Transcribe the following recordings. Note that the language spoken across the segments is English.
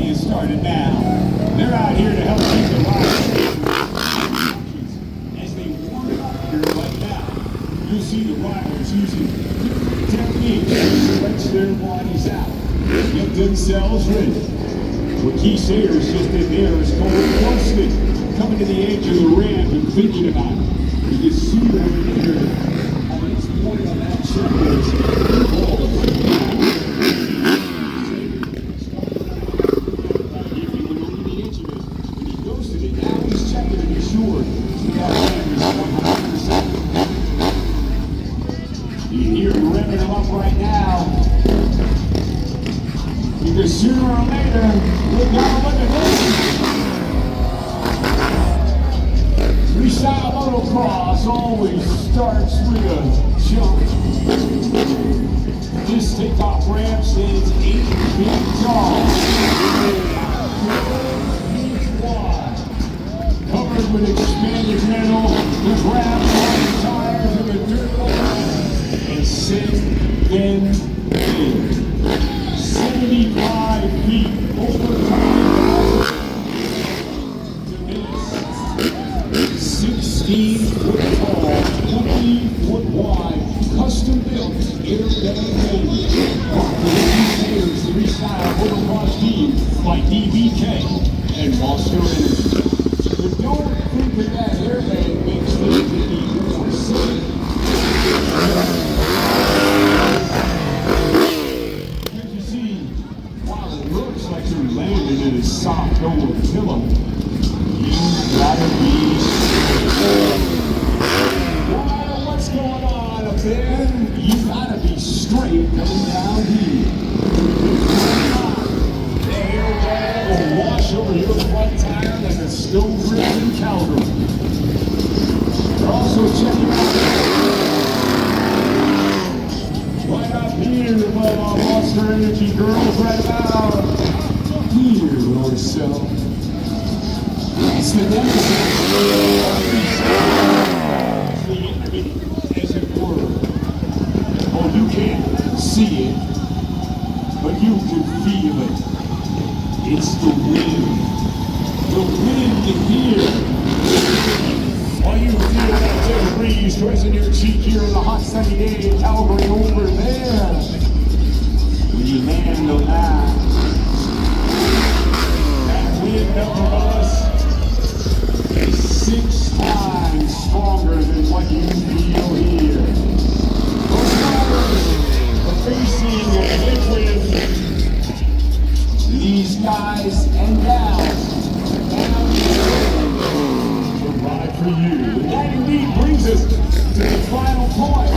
is started now. They're out here to help keep the riders as they warm up here right now. You'll see the riders using different techniques to stretch their bodies out, get themselves ready. What Keith Sayers just did there is called closely coming to the edge of the ramp and thinking about it. You can see right here on its point on that checklist. Because sooner or later, we're gonna look at this. Freestyle motocross always starts with a jump. This takeoff ramp stands 8 feet tall, 8 feet wide, covered with expanded metal, the grab on tires of a dirt bike, and sent then in. 75 feet over time to this 16 foot tall, 20 foot wide, custom built airbag baby. There's the Freestyle Motocross team by DBK and Monster Energy. But don't think that airbag makes things any more safe. Landing in a soft old pillow. You gotta be straight. No matter what's going on up there, you gotta be straight coming down here. The airbag will wash over your front tire like a stove grill in Calgary. You're also checking out right up here above our Monster Energy girls right about here or so. It's the as it were. Oh, you can't see it, but you can feel it. It's the wind. The wind here. While you feel that gentle breeze pressing your cheek here on the hot sunny day in Calgary over there. When you land on that, wind up above us is 6 times stronger than what you feel here. Those riders are facing a headwind. These guys and gals will ride for you. And that indeed brings us to the final point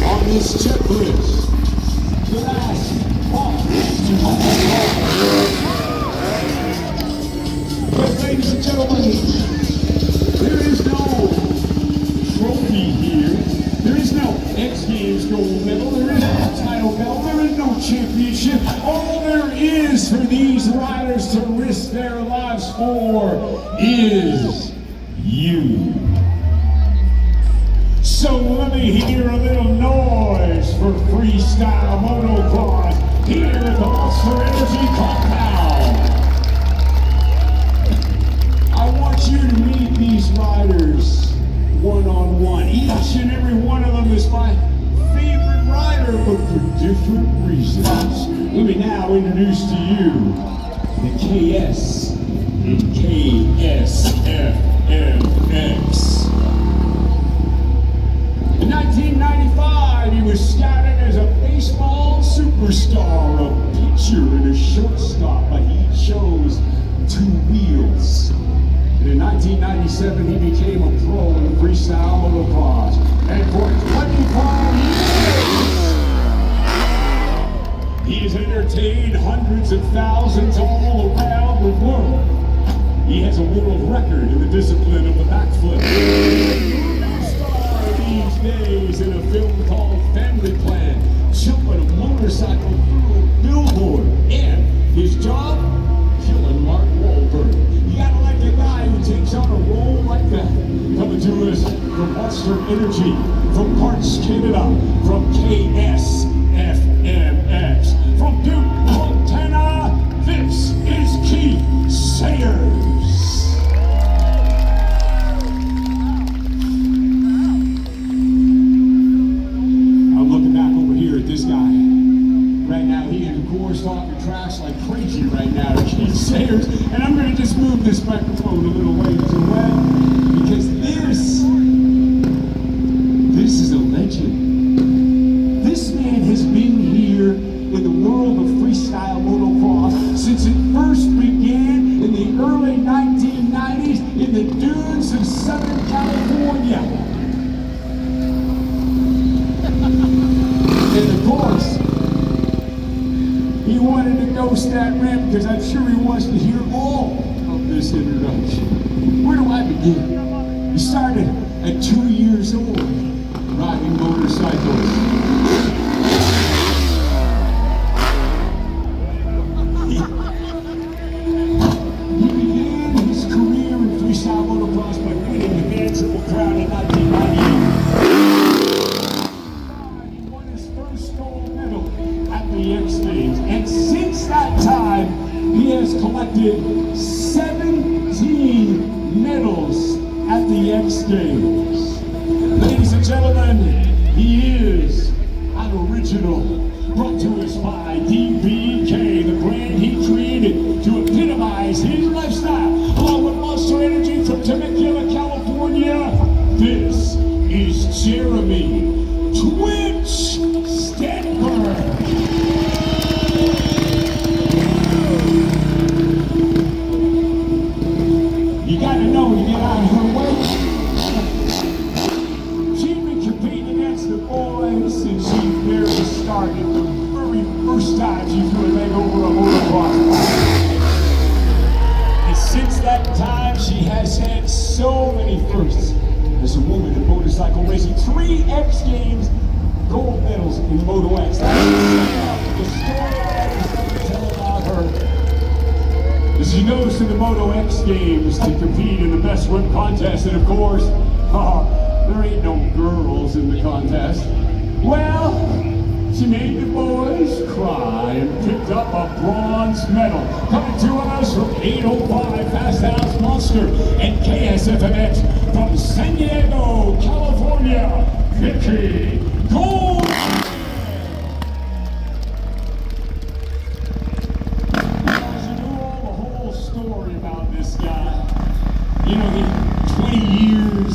on this checklist. The last part to But ladies and gentlemen, there is no trophy here. There is no X Games gold medal. There is no title belt. There is no championship. All there is for these riders to risk their lives for is you. So let me hear a little noise for Freestyle Motocross here at the Monster Energy Compound. I want you to meet these riders one-on-one. Each and every one of them is my favorite rider, but for different reasons. Let me now introduce to you the KS and KSFMX. In 1995, he was scouted as a baseball superstar, a pitcher and a shortstop, but he chose 2 wheels. And in 1997, he became a pro in freestyle motocross. And for 25 years, he has entertained hundreds of thousands all around the world. He has a world record in the discipline of the backflip. Star these days in a film called Family Plan, jumping a motorcycle through a billboard. And his job? Killing Mark Wahlberg. You gotta like a guy who takes on a role like that. Coming to us from Monster Energy, from Parts Canada, from KSFMX, from Duke, Montana, this is talking trash like crazy right now to Keith Sayers, and I'm going to just move this microphone a little ways away because this is a legend. This man has been here in the world of freestyle motocross since it first began in the early 1990s in the dunes of Southern California. And of course, he wanted to ghost that ramp because I'm sure he wants to hear all of this introduction. Where do I begin? He started at 2 years old, riding motorcycles. He began his career in freestyle motocross by winning the Grand Triple Crown in 1998. He won his first gold medal at the X Games, and since that time, he has collected 17 medals at the X Games. Ladies and gentlemen, he is an original, brought to us by DBK, the brand he created to epitomize his lifestyle, along with Monster Energy from Temecula, California. This is Jeremy Twitch Stanford. You gotta know when you get out of her way. She's been competing against the boys since she barely started. The very first time she threw a leg over a motocross bike. And since that time, she has had so many firsts as a woman in motorcycle racing. 3 X Games gold medals in Moto X. That's the story that is going to tell about her. As she goes to the Moto X Games to compete in the best whip contest, and of course, there ain't no girls in the contest. Well, she made the boys cry and picked up a bronze medal. Coming to us from 805 Fast House Monster and KSFMX from San Diego, California, Vicky Gold. You know, 20 years,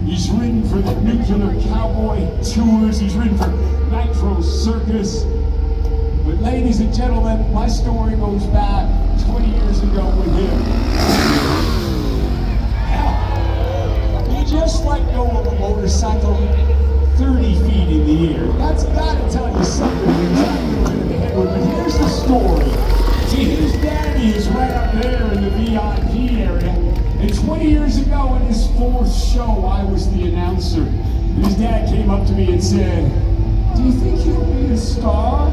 he's ridden for the Nuclear Cowboy Tours, he's ridden for Nitro Circus. But ladies and gentlemen, my story goes back 20 years ago with him. Now, he just let go of a motorcycle 30 feet in the air. That's gotta tell you something when you're trying to go in the head with. But here's the story. See, his daddy is right up there in the VIP area. And 20 years ago, in his 4th show, I was the announcer. And his dad came up to me and said, "Do you think he'll be a star?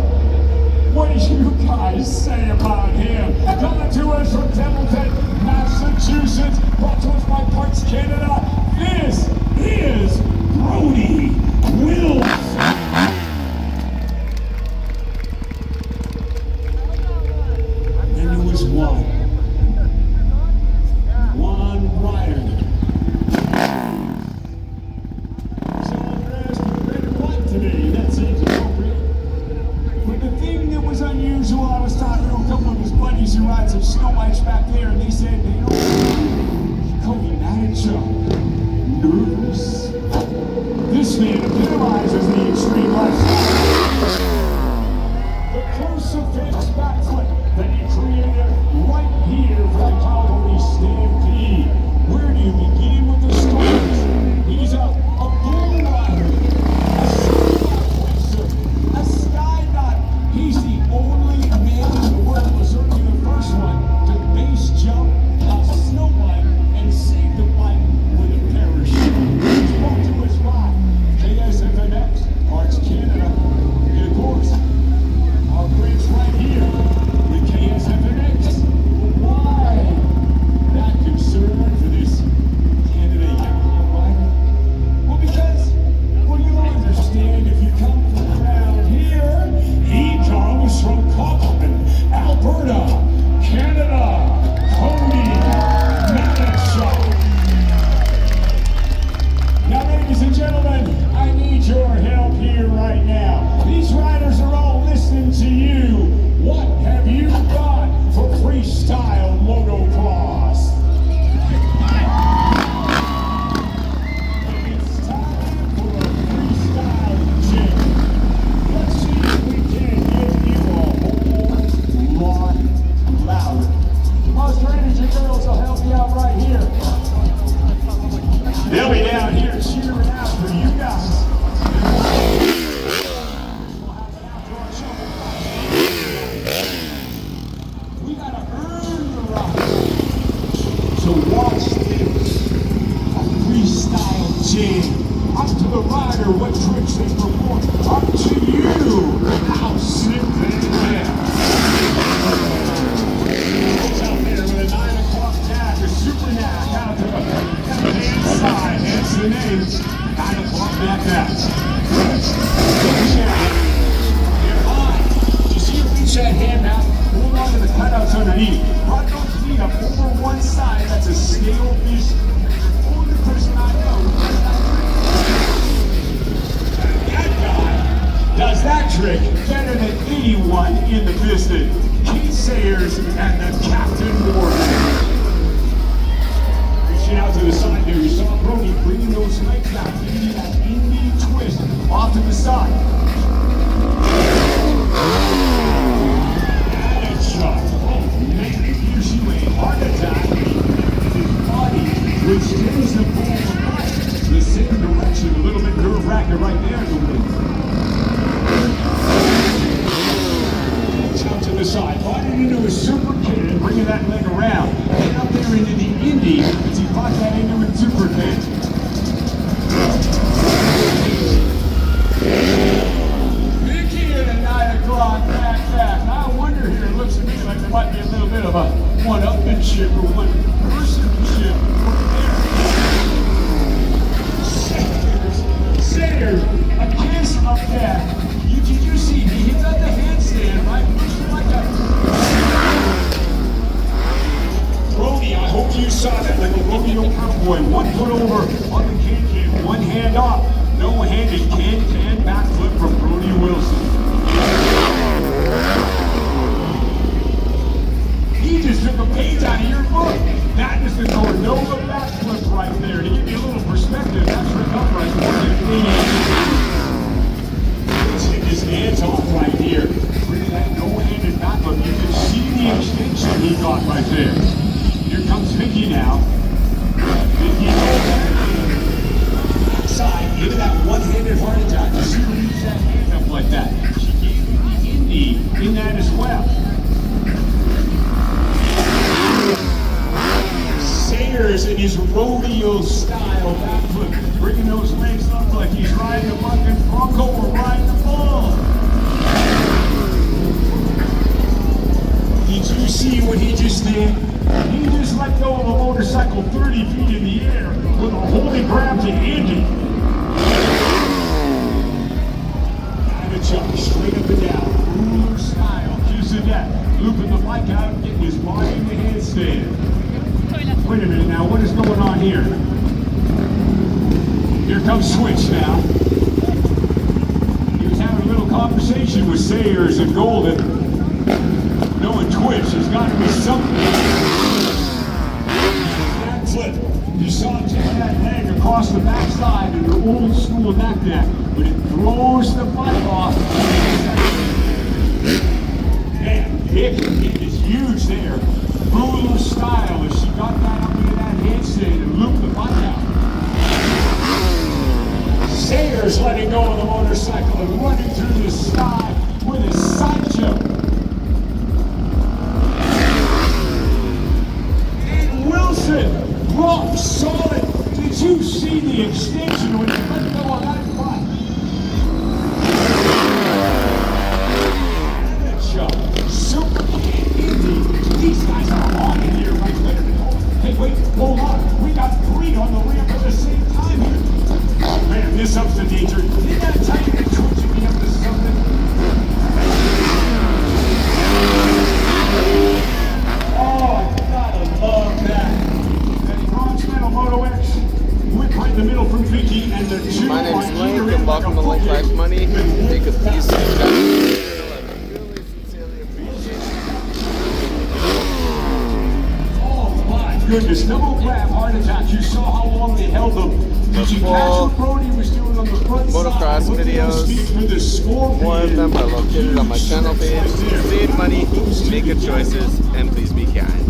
What do you guys say about him?" Coming to us from Templeton, Massachusetts, brought to us by Parts Canada, this is Brody Wilson. One rider. So I'm dressed in red and white today. That seems appropriate. But the thing that was unusual, I was talking to a couple of his buddies who ride some snow bikes back there, and they said, you know, Cody, mad at you. Nervous. This man epitomizes the extreme lifestyle. The crucifix backflip that he created right here for the Calgary Stampede. Where do you begin with the stories? He's a bull rider, a racer, a skydiver. He's the only man in the world, or certainly the first one, to base jump a snow bike and save the bike with a parachute. He's brought to us by KSFMX. anyone in the business. Keith Sayers and the Captain Morgan. Reaching out to the side there, you saw Brody bringing those legs out, giving you that Indy twist off to the side. And a shot. Oh man, it gives you a heart attack. His body, which tends to pull the bike the same direction, a little bit nerve-wracking right there in the wind. Out to the side, bought it into a super can, bringing that leg around. Get up there into the Indy as he bought that into a super can. Mickey at a 9 o'clock back. I wonder here, it looks to me like there might be a little bit of a one-upmanship or one-personship right there. Sayers, a kiss up there. Did you see? He hit on the handstand, right? Brody, I hope you saw that like a rodeo cowboy. 1 foot over on the can, one hand up. No-handed can backflip from Brody Wilson. He just took a page out of your book. That is the Cordova backflip right there. To give you a little perspective, that's enough right there. His hands off right here. Really that no-handed backflip. You can see the extension he got right there. Here comes Vicky now. Vicky backside into that one-handed heart attack. You see her reach that hand up like that. She gave him the Indy in that as well. Sayers in his rodeo style backflip, bringing those legs up like he's riding a bucking bronco or riding a bull. Did you see what he just did? He just let go of a motorcycle 30 feet in the air with a holy grab to Andy. And a jump straight up and down. Ruler style. Gives it that. Looping the bike out, getting his body in the handstand. Wait a minute now, what is going on here? Here comes Switch now. He was having a little conversation with Sayers and Golden. Knowing Twitch, there's got to be something. Backflip. You saw him take that leg across the backside in the old school back neck, but it throws the bike off. Man, Vicky is huge there. Ruler style as she got that up into that handstand and looped the bike out. Sayers letting go of the motorcycle and running through the sky with a side jump. Rock solid. Did you see the extension when you let go on that bike? And a jump. Super Indy. These guys are on in here right there. Hey, wait, hold on. We got 3 on the ramp at the same time here. Oh man, this up's the danger. Didn't that tell you that Twitch would be up to something? Oh, I gotta love that. Moto X, whip right in the middle from Vicky, and the 2 My name's Link, and welcome to Link Life Money. Take a piece of that. I really sincerely appreciate it. Oh my goodness, double grab heart attack. You saw how long they held them. Did you catch what Brody was doing on the front Motocross side? videos. More of them are located on my channel page. Save money, make good choices, and please be kind.